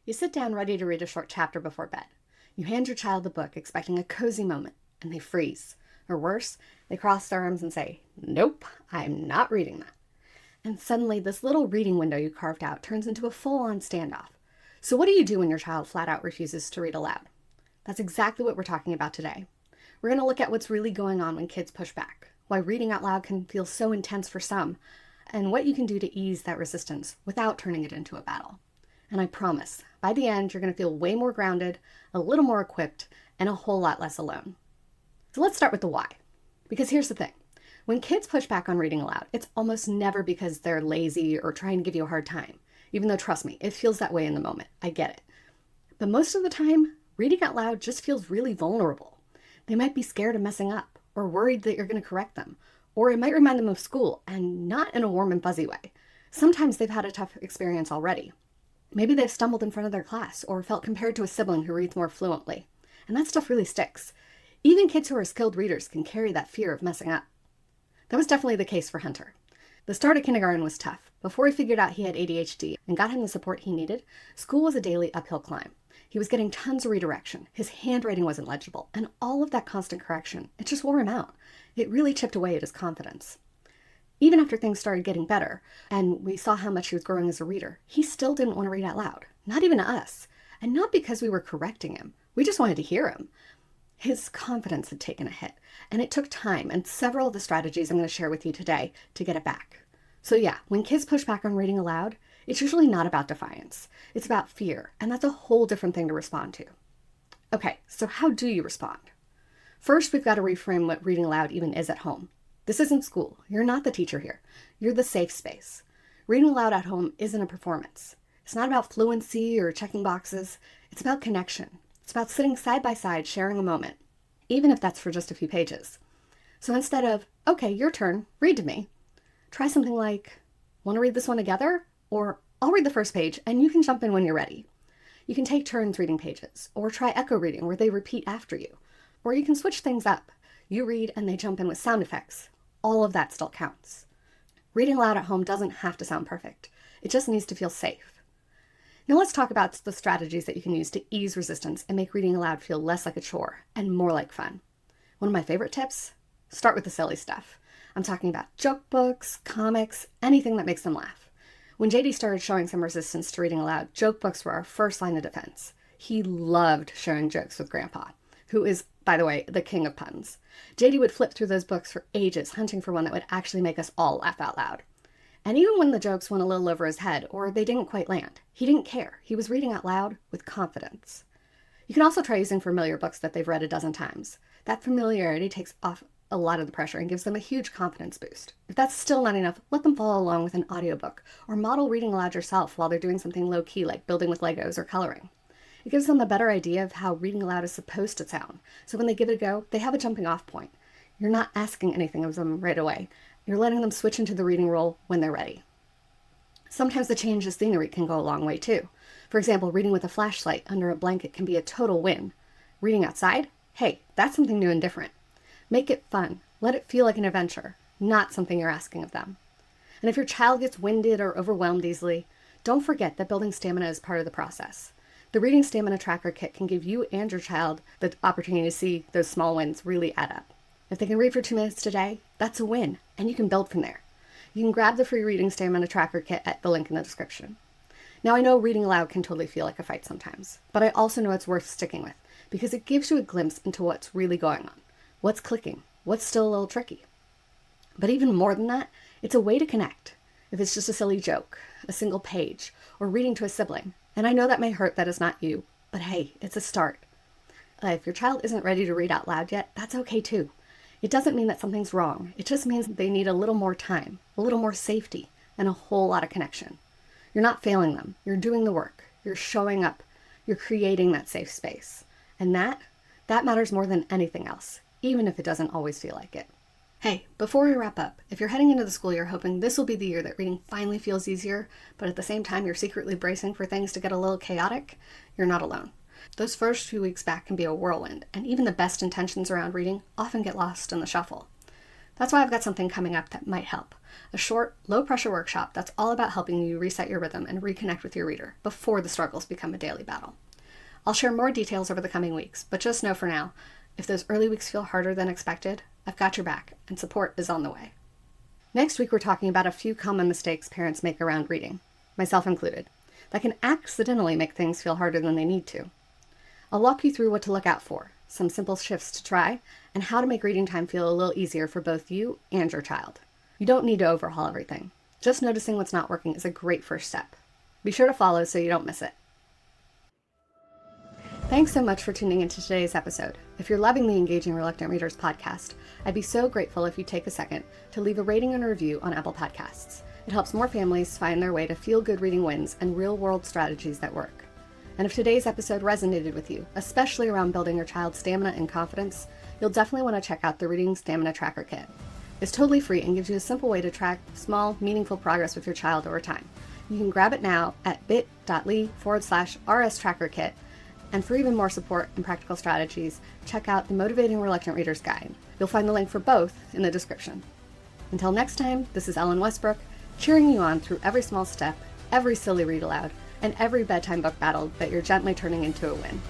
You sit down ready to read a short chapter before bed. You hand your child the book, expecting a cozy moment, and they freeze. Or worse, they cross their arms and say, "Nope, I'm not reading that." And suddenly, this little reading window you carved out turns into a full-on standoff. So what do you do when your child flat out refuses to read aloud? That's exactly what we're talking about today. We're going to look at what's really going on when kids push back, why reading out loud can feel so intense for some, and what you can do to ease that resistance without turning it into a battle. And I promise, by the end, you're going to feel way more grounded, a little more equipped, and a whole lot less alone. So let's start with the why. Because here's the thing. When kids push back on reading aloud, it's almost never because they're lazy or trying to give you a hard time. Even though, trust me, it feels that way in the moment. I get it. But most of the time, reading out loud just feels really vulnerable. They might be scared of messing up, or worried that you're going to correct them, or it might remind them of school, and not in a warm and fuzzy way. Sometimes they've had a tough experience already. Maybe they've stumbled in front of their class, or felt compared to a sibling who reads more fluently. And that stuff really sticks. Even kids who are skilled readers can carry that fear of messing up. That was definitely the case for Hunter. The start of kindergarten was tough. Before he figured out he had ADHD and got him the support he needed, school was a daily uphill climb. He was getting tons of redirection. His handwriting wasn't legible, and all of that constant correction, it just wore him out. It really chipped away at his confidence. Even after things started getting better, and we saw how much he was growing as a reader, he still didn't want to read out loud. Not even to us. And not because we were correcting him. We just wanted to hear him. His confidence had taken a hit, and it took time and several of the strategies I'm going to share with you today to get it back. So yeah, when kids push back on reading aloud, it's usually not about defiance. It's about fear, and that's a whole different thing to respond to. Okay, so how do you respond? First, we've got to reframe what reading aloud even is at home. This isn't school. You're not the teacher here. You're the safe space. Reading aloud at home isn't a performance. It's not about fluency or checking boxes. It's about connection. It's about sitting side by side, sharing a moment, even if that's for just a few pages. So instead of, "Okay, your turn, read to me," try something like, "Want to read this one together?" Or, "I'll read the first page and you can jump in when you're ready." You can take turns reading pages, or try echo reading where they repeat after you. Or you can switch things up. You read and they jump in with sound effects. All of that still counts. Reading aloud at home doesn't have to sound perfect. It just needs to feel safe. Now let's talk about the strategies that you can use to ease resistance and make reading aloud feel less like a chore and more like fun. One of my favorite tips? Start with the silly stuff. I'm talking about joke books, comics, anything that makes them laugh. When JD started showing some resistance to reading aloud, joke books were our first line of defense. He loved sharing jokes with Grandpa, who is, by the way, the king of puns. JD would flip through those books for ages, hunting for one that would actually make us all laugh out loud. And even when the jokes went a little over his head, or they didn't quite land, he didn't care. He was reading out loud with confidence. You can also try using familiar books that they've read a dozen times. That familiarity takes off a lot of the pressure and gives them a huge confidence boost. If that's still not enough, let them follow along with an audiobook, or model reading aloud yourself while they're doing something low-key like building with Legos or coloring. It gives them a better idea of how reading aloud is supposed to sound, so when they give it a go, they have a jumping off point. You're not asking anything of them right away. You're letting them switch into the reading role when they're ready. Sometimes the change of scenery can go a long way too. For example, reading with a flashlight under a blanket can be a total win. Reading outside? Hey, that's something new and different. Make it fun. Let it feel like an adventure, not something you're asking of them. And if your child gets winded or overwhelmed easily, don't forget that building stamina is part of the process. The Reading Stamina Tracker Kit can give you and your child the opportunity to see those small wins really add up. If they can read for 2 minutes today, that's a win, and you can build from there. You can grab the free Reading Stamina Tracker Kit at the link in the description. Now I know reading aloud can totally feel like a fight sometimes, but I also know it's worth sticking with because it gives you a glimpse into what's really going on, what's clicking, what's still a little tricky. But even more than that, it's a way to connect. If it's just a silly joke, a single page, or reading to a sibling, and I know that may hurt that is not you, but hey, it's a start. If your child isn't ready to read out loud yet, that's okay too. It doesn't mean that something's wrong. It just means they need a little more time, a little more safety, and a whole lot of connection. You're not failing them. You're doing the work. You're showing up. You're creating that safe space. And that matters more than anything else, even if it doesn't always feel like it. Hey, before we wrap up, if you're heading into the school year hoping this will be the year that reading finally feels easier, but at the same time you're secretly bracing for things to get a little chaotic, you're not alone. Those first few weeks back can be a whirlwind, and even the best intentions around reading often get lost in the shuffle. That's why I've got something coming up that might help. A short, low-pressure workshop that's all about helping you reset your rhythm and reconnect with your reader before the struggles become a daily battle. I'll share more details over the coming weeks, but just know for now, if those early weeks feel harder than expected, I've got your back, and support is on the way. Next week, we're talking about a few common mistakes parents make around reading, myself included, that can accidentally make things feel harder than they need to. I'll walk you through what to look out for, some simple shifts to try, and how to make reading time feel a little easier for both you and your child. You don't need to overhaul everything. Just noticing what's not working is a great first step. Be sure to follow so you don't miss it. Thanks so much for tuning into today's episode. If you're loving the Engaging Reluctant Readers podcast, I'd be so grateful if you take a second to leave a rating and a review on Apple Podcasts. It helps more families find their way to feel-good reading wins and real-world strategies that work. And if today's episode resonated with you, especially around building your child's stamina and confidence, you'll definitely want to check out the Reading Stamina Tracker Kit. It's totally free and gives you a simple way to track small, meaningful progress with your child over time. You can grab it now at bit.ly/RSTrackerKit. And for even more support and practical strategies, check out the Motivating Reluctant Readers Guide. You'll find the link for both in the description. Until next time, this is Ellen Westbrook, cheering you on through every small step, every silly read aloud, and every bedtime book battle that you're gently turning into a win.